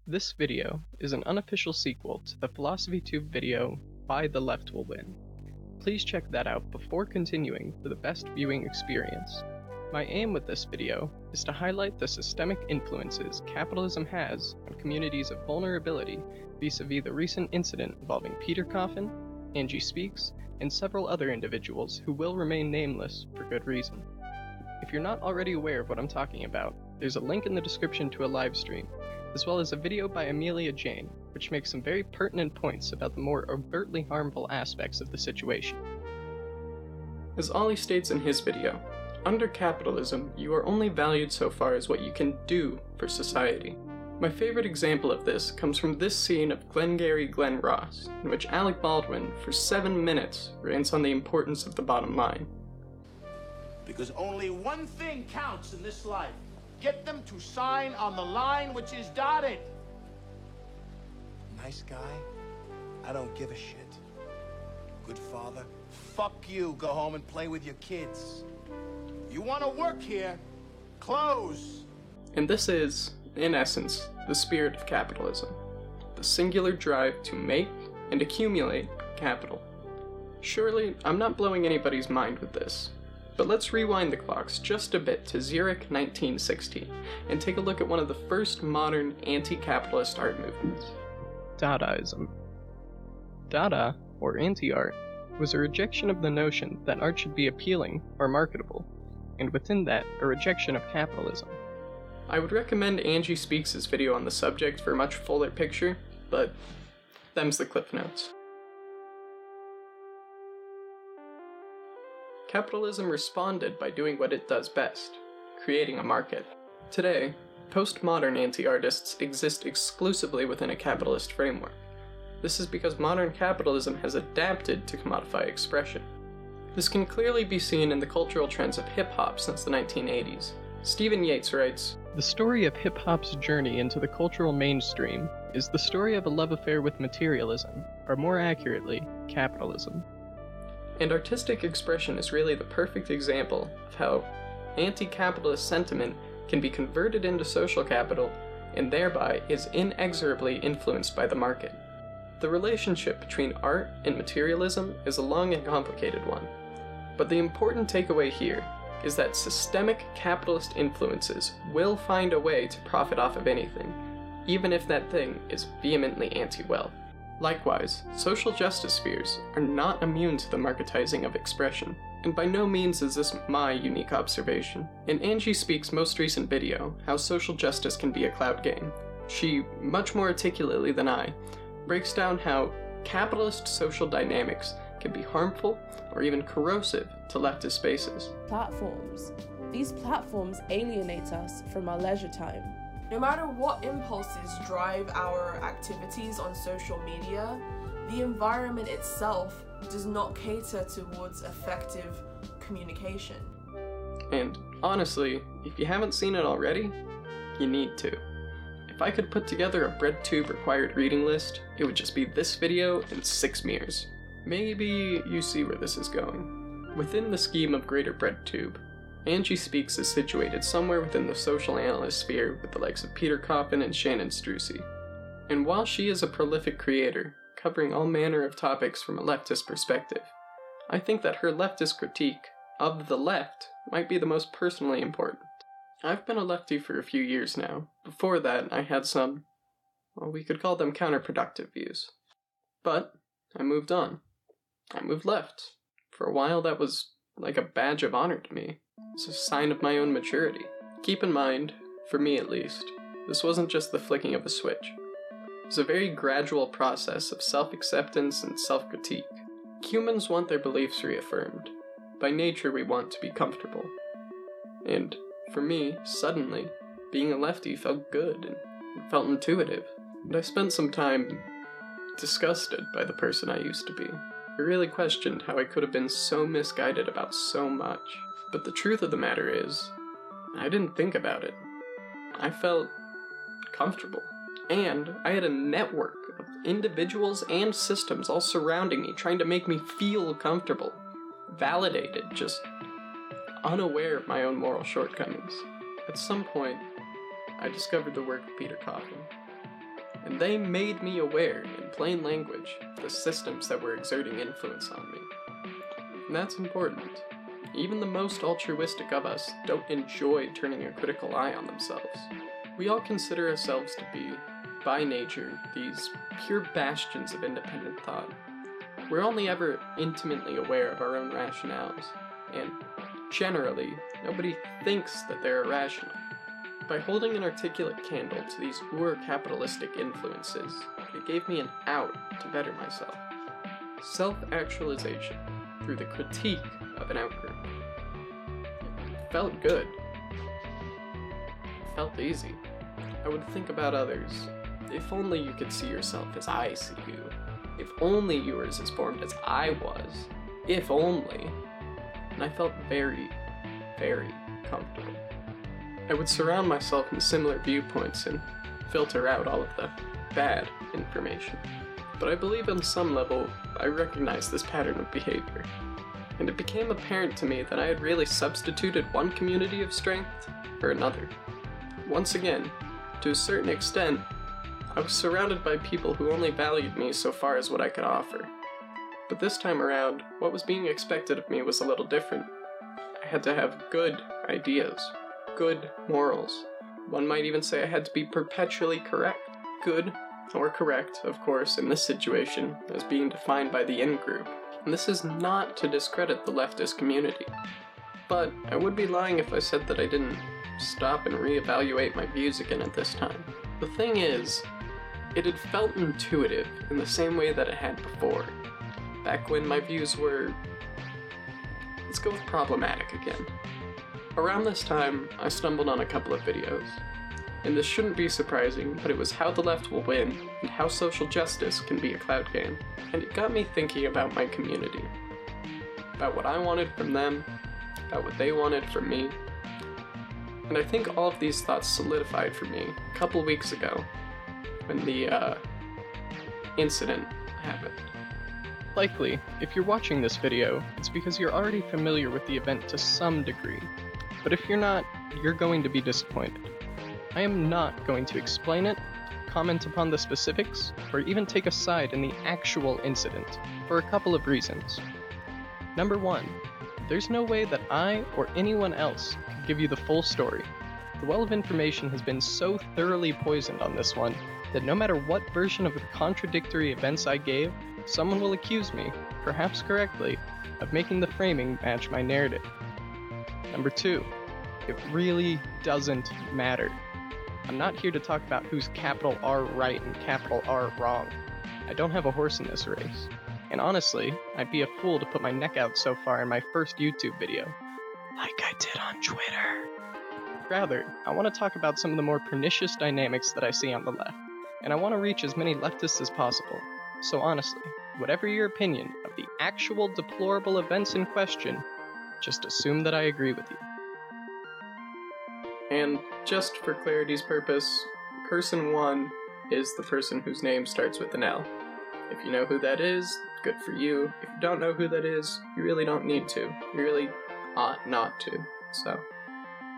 This video is an unofficial sequel to the PhilosophyTube video, Why the Left Will Win. Please check that out before continuing for the best viewing experience. My aim with this video is to highlight the systemic influences capitalism has on communities of vulnerability vis-a-vis the recent incident involving Peter Coffin, Angie Speaks, and several other individuals who will remain nameless for good reason. If you're not already aware of what I'm talking about, there's a link in the description to a live stream, as well as a video by Amelia Jane, which makes some very pertinent points about the more overtly harmful aspects of the situation. As Ollie states in his video, under capitalism, you are only valued so far as what you can do for society. My favorite example of this comes from this scene of Glengarry Glen Ross, in which Alec Baldwin, for 7 minutes, rants on the importance of the bottom line. Because only one thing counts in this life. Get them to sign on the line which is dotted. Nice guy? I don't give a shit. Good father? Fuck you. Go home and play with your kids. You want to work here? Close. And this is, in essence, the spirit of capitalism. The singular drive to make and accumulate capital. Surely, I'm not blowing anybody's mind with this. But let's rewind the clocks just a bit to Zurich 1916 and take a look at one of the first modern anti-capitalist art movements. Dadaism. Dada, or anti-art, was a rejection of the notion that art should be appealing or marketable, and within that, a rejection of capitalism. I would recommend Angie Speaks' video on the subject for a much fuller picture, but them's the cliff notes. Capitalism responded by doing what it does best, creating a market. Today, postmodern anti-artists exist exclusively within a capitalist framework. This is because modern capitalism has adapted to commodify expression. This can clearly be seen in the cultural trends of hip-hop since the 1980s. Stephen Yates writes, "The story of hip-hop's journey into the cultural mainstream is the story of a love affair with materialism, or more accurately, capitalism." And artistic expression is really the perfect example of how anti-capitalist sentiment can be converted into social capital and thereby is inexorably influenced by the market. The relationship between art and materialism is a long and complicated one, but the important takeaway here is that systemic capitalist influences will find a way to profit off of anything, even if that thing is vehemently anti-wealth. Likewise, social justice spheres are not immune to the marketizing of expression, and by no means is this my unique observation. In Angie Speaks' most recent video, How Social Justice Can Be a Clout Game, she, much more articulately than I, breaks down how capitalist social dynamics can be harmful or even corrosive to leftist spaces. Platforms. These platforms alienate us from our leisure time. No matter what impulses drive our activities on social media, the environment itself does not cater towards effective communication. And honestly, if you haven't seen it already, you need to. If I could put together a BreadTube required reading list, it would just be this video and 6 mirrors. Maybe you see where this is going. Within the scheme of greater BreadTube, Angie Speaks is situated somewhere within the social analyst sphere with the likes of Peter Coffin and Shannon Strucy. And while she is a prolific creator, covering all manner of topics from a leftist perspective, I think that her leftist critique of the left might be the most personally important. I've been a lefty for a few years now. Before that, I had some, well, we could call them counterproductive views. But I moved on. I moved left. For a while, that was like a badge of honor to me. It's a sign of my own maturity. Keep in mind, for me at least, this wasn't just the flicking of a switch. It was a very gradual process of self-acceptance and self-critique. Humans want their beliefs reaffirmed. By nature, we want to be comfortable. And for me, suddenly, being a lefty felt good and felt intuitive. And I spent some time disgusted by the person I used to be. I really questioned how I could have been so misguided about so much. But the truth of the matter is, I didn't think about it. I felt comfortable. And I had a network of individuals and systems all surrounding me, trying to make me feel comfortable. Validated, just unaware of my own moral shortcomings. At some point, I discovered the work of Peter Coffin. and they made me aware, in plain language, of the systems that were exerting influence on me. And that's important. Even the most altruistic of us don't enjoy turning a critical eye on themselves. We all consider ourselves to be, by nature, these pure bastions of independent thought. We're only ever intimately aware of our own rationales, and generally, nobody thinks that they're irrational. By holding an articulate candle to these capitalistic influences, it gave me an out to better myself. Self-actualization through the critique of an outgroup. It felt good. It felt easy. I would think about others. If only you could see yourself as I see you. If only you were as informed as I was. If only. And I felt very, very comfortable. I would surround myself in similar viewpoints and filter out all of the bad information. But I believe on some level, I recognized this pattern of behavior. And it became apparent to me that I had really substituted one community of strength for another. Once again, to a certain extent, I was surrounded by people who only valued me so far as what I could offer. But this time around, what was being expected of me was a little different. I had to have good ideas, good morals. One might even say I had to be perpetually correct. Good, or correct, of course, in this situation, as being defined by the in-group. And this is not to discredit the leftist community. But I would be lying if I said that I didn't stop and reevaluate my views again at this time. The thing is, it had felt intuitive in the same way that it had before. Back when my views were... let's go with problematic again. Around this time, I stumbled on a couple of videos. And this shouldn't be surprising, but it was how the left will win, and how social justice can be a clout game. And it got me thinking about my community. About what I wanted from them, about what they wanted from me. And I think all of these thoughts solidified for me a couple weeks ago, when the, incident happened. Likely, if you're watching this video, it's because you're already familiar with the event to some degree. But if you're not, you're going to be disappointed. I am not going to explain it, comment upon the specifics, or even take a side in the actual incident, for a couple of reasons. Number one, there's no way that I or anyone else could give you the full story. The well of information has been so thoroughly poisoned on this one that no matter what version of the contradictory events I gave, someone will accuse me, perhaps correctly, of making the framing match my narrative. Number two, it really doesn't matter. I'm not here to talk about who's capital R right and capital R wrong. I don't have a horse in this race. And honestly, I'd be a fool to put my neck out so far in my first YouTube video, like I did on Twitter. Rather, I want to talk about some of the more pernicious dynamics that I see on the left, and I want to reach as many leftists as possible. So honestly, whatever your opinion of the actual deplorable events in question, just assume that I agree with you. And just for clarity's purpose, person one is the person whose name starts with an L. If you know who that is, good for you. If you don't know who that is, you really don't need to. You really ought not to, so.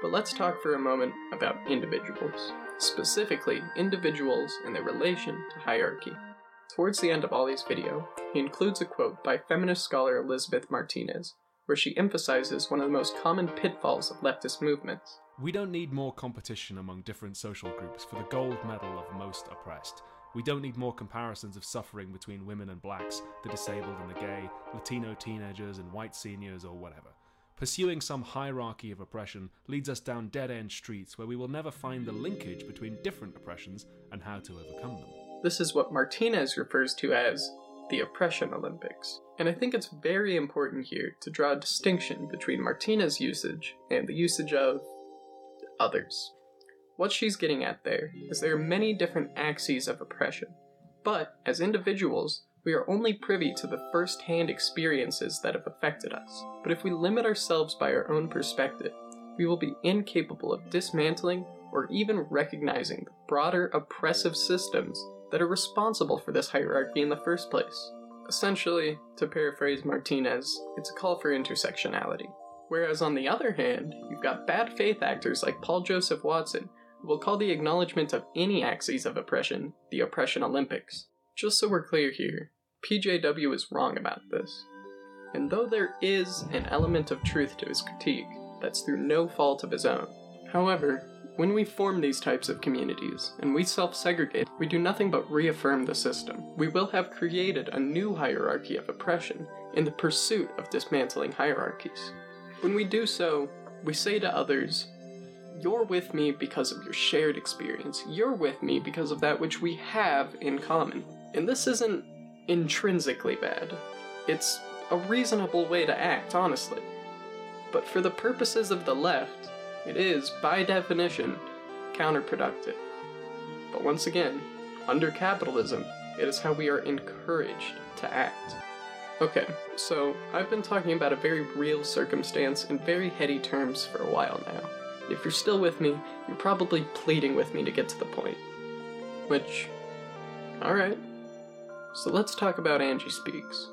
But let's talk for a moment about individuals. Specifically, individuals and their relation to hierarchy. Towards the end of Ollie's video, he includes a quote by feminist scholar Elizabeth Martinez, where she emphasizes one of the most common pitfalls of leftist movements. We don't need more competition among different social groups for the gold medal of most oppressed. We don't need more comparisons of suffering between women and blacks, the disabled and the gay, Latino teenagers and white seniors or whatever. Pursuing some hierarchy of oppression leads us down dead-end streets where we will never find the linkage between different oppressions and how to overcome them. This is what Martinez refers to as the Oppression Olympics. And I think it's very important here to draw a distinction between Martinez's usage and the usage of others. What she's getting at there is there are many different axes of oppression, but as individuals, we are only privy to the first-hand experiences that have affected us. But if we limit ourselves by our own perspective, we will be incapable of dismantling or even recognizing the broader oppressive systems that are responsible for this hierarchy in the first place. Essentially, to paraphrase Martinez, it's a call for intersectionality. Whereas on the other hand, you've got bad faith actors like Paul Joseph Watson, we'll call the acknowledgement of any axes of oppression the Oppression Olympics. Just so we're clear here, PJW is wrong about this. And though there is an element of truth to his critique, that's through no fault of his own. However, when we form these types of communities, and we self-segregate, we do nothing but reaffirm the system. We will have created a new hierarchy of oppression in the pursuit of dismantling hierarchies. When we do so, we say to others, "You're with me because of your shared experience. You're with me because of that which we have in common." And this isn't intrinsically bad. It's a reasonable way to act, honestly. But for the purposes of the left, it is, by definition, counterproductive. But once again, under capitalism, it is how we are encouraged to act. Okay, so I've been talking about a very real circumstance in very heady terms for a while now. If you're still with me, you're probably pleading with me to get to the point. Which, alright. So let's talk about Angie Speaks.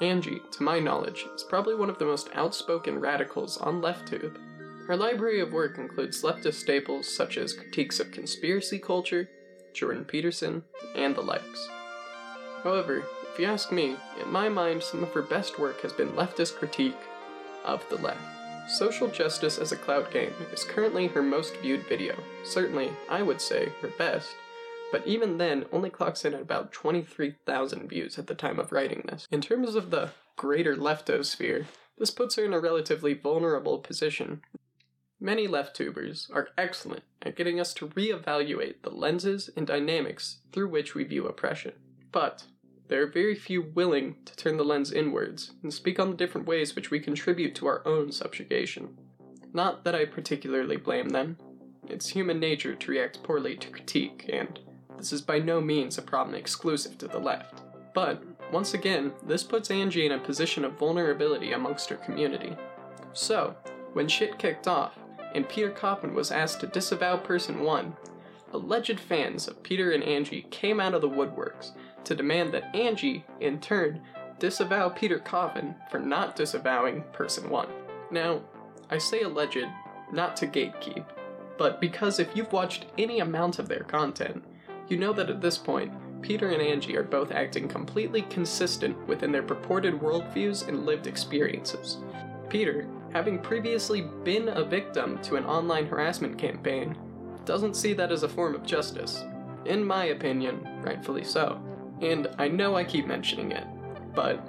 Angie, to my knowledge, is probably one of the most outspoken radicals on LeftTube. Her library of work includes leftist staples such as critiques of conspiracy culture, Jordan Peterson, and the likes. However, if you ask me, in my mind, some of her best work has been leftist critique of the left. Social Justice as a Clout Game is currently her most viewed video. Certainly, I would say, her best, but even then only clocks in at about 23,000 views at the time of writing this. In terms of the greater leftosphere, this puts her in a relatively vulnerable position. Many left-tubers are excellent at getting us to reevaluate the lenses and dynamics through which we view oppression. But there are very few willing to turn the lens inwards and speak on the different ways which we contribute to our own subjugation. Not that I particularly blame them. It's human nature to react poorly to critique, and this is by no means a problem exclusive to the left. But, once again, this puts Angie in a position of vulnerability amongst her community. So, when shit kicked off, and Peter Coffin was asked to disavow Person 1, alleged fans of Peter and Angie came out of the woodworks to demand that Angie, in turn, disavow Peter Coffin for not disavowing Person 1. Now, I say alleged, not to gatekeep, but because if you've watched any amount of their content, you know that at this point, Peter and Angie are both acting completely consistent within their purported worldviews and lived experiences. Peter, having previously been a victim to an online harassment campaign, doesn't see that as a form of justice. In my opinion, rightfully so. And I know I keep mentioning it, but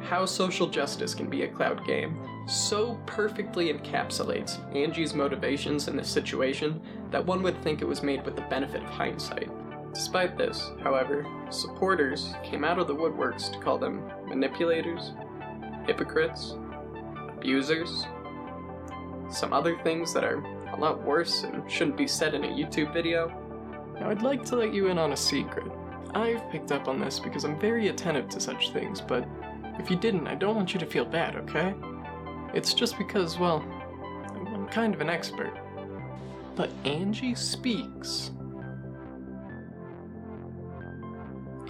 how social justice can be a clout game so perfectly encapsulates Angie's motivations in this situation that one would think it was made with the benefit of hindsight. Despite this, however, supporters came out of the woodworks to call them manipulators, hypocrites, abusers, some other things that are a lot worse and shouldn't be said in a YouTube video. Now I'd like to let you in on a secret. I've picked up on this because I'm very attentive to such things, but if you didn't, I don't want you to feel bad, okay? It's just because, well, I'm kind of an expert. But Angie Speaks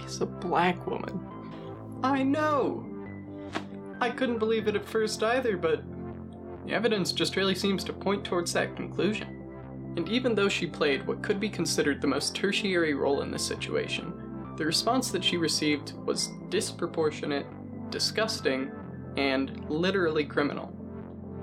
is a black woman. I know! I couldn't believe it at first either, but the evidence just really seems to point towards that conclusion. And even though she played what could be considered the most tertiary role in this situation, the response that she received was disproportionate, disgusting, and literally criminal.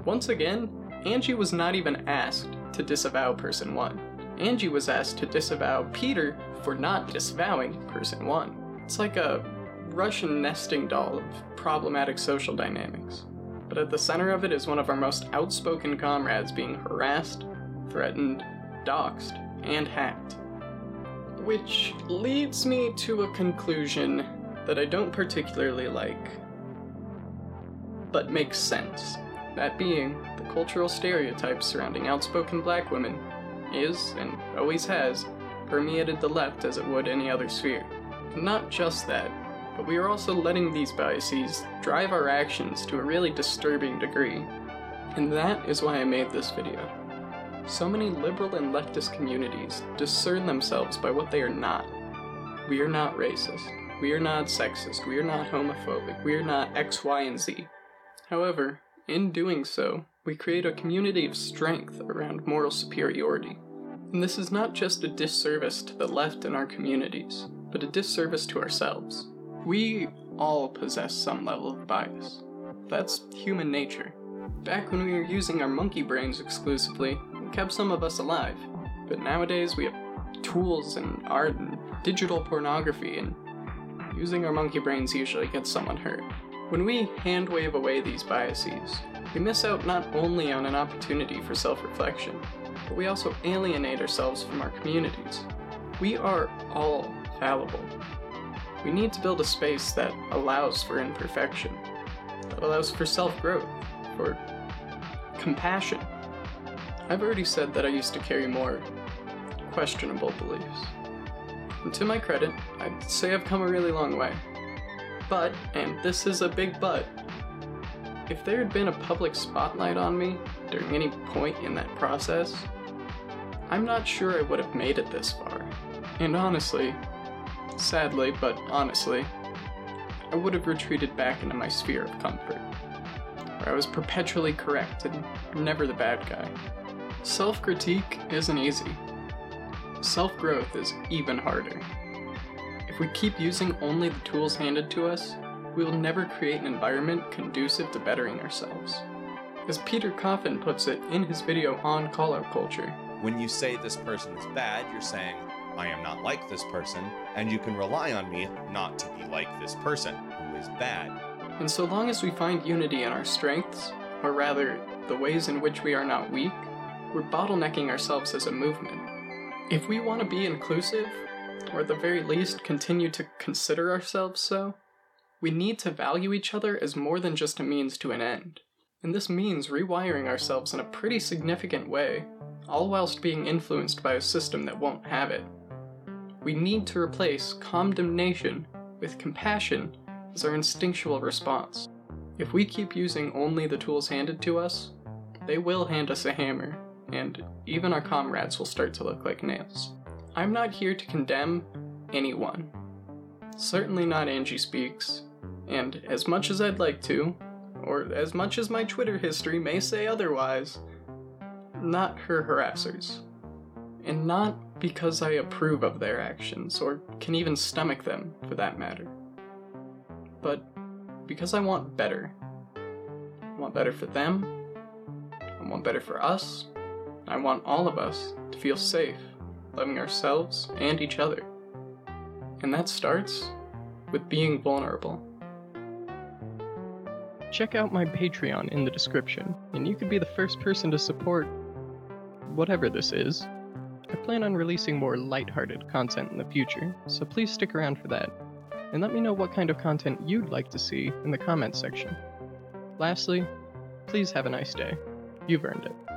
Once again, Angie was not even asked to disavow Person 1. Angie was asked to disavow Peter for not disavowing Person 1. It's like a Russian nesting doll of problematic social dynamics. But at the center of it is one of our most outspoken comrades being harassed, threatened, doxxed, and hacked. Which leads me to a conclusion that I don't particularly like, but makes sense. That being, the cultural stereotypes surrounding outspoken black women is, and always has, permeated the left as it would any other sphere. And not just that, but we are also letting these biases drive our actions to a really disturbing degree. And that is why I made this video. So many liberal and leftist communities discern themselves by what they are not. We are not racist. We are not sexist. We are not homophobic. We are not X, Y, and Z. However, in doing so, we create a community of strength around moral superiority. And this is not just a disservice to the left in our communities, but a disservice to ourselves. We all possess some level of bias. That's human nature. Back when we were using our monkey brains exclusively, it kept some of us alive. But nowadays we have tools and art and digital pornography, and using our monkey brains usually gets someone hurt. When we hand-wave away these biases, we miss out not only on an opportunity for self-reflection, but we also alienate ourselves from our communities. We are all fallible. We need to build a space that allows for imperfection, that allows for self-growth, for compassion. I've already said that I used to carry more questionable beliefs. And to my credit, I'd say I've come a really long way. But, and this is a big but, if there had been a public spotlight on me during any point in that process, I'm not sure I would have made it this far. And honestly, sadly, but honestly, I would have retreated back into my sphere of comfort, where I was perpetually correct and never the bad guy. Self-critique isn't easy. Self-growth is even harder. If we keep using only the tools handed to us, we will never create an environment conducive to bettering ourselves. As Peter Coffin puts it in his video on call-out culture, when you say this person is bad, you're saying, I am not like this person, and you can rely on me not to be like this person, who is bad. And so long as we find unity in our strengths, or rather, the ways in which we are not weak, we're bottlenecking ourselves as a movement. If we want to be inclusive, or at the very least continue to consider ourselves so, we need to value each other as more than just a means to an end. And this means rewiring ourselves in a pretty significant way, all whilst being influenced by a system that won't have it. We need to replace condemnation with compassion as our instinctual response. If we keep using only the tools handed to us, they will hand us a hammer, and even our comrades will start to look like nails. I'm not here to condemn anyone. Certainly not Angie Speaks, and as much as I'd like to, or as much as my Twitter history may say otherwise, not her harassers. And not because I approve of their actions, or can even stomach them, for that matter. But because I want better. I want better for them, I want better for us, I want all of us to feel safe, loving ourselves and each other. And that starts with being vulnerable. Check out my Patreon in the description, and you could be the first person to support whatever this is. I plan on releasing more lighthearted content in the future, so please stick around for that. And let me know what kind of content you'd like to see in the comments section. Lastly, please have a nice day. You've earned it.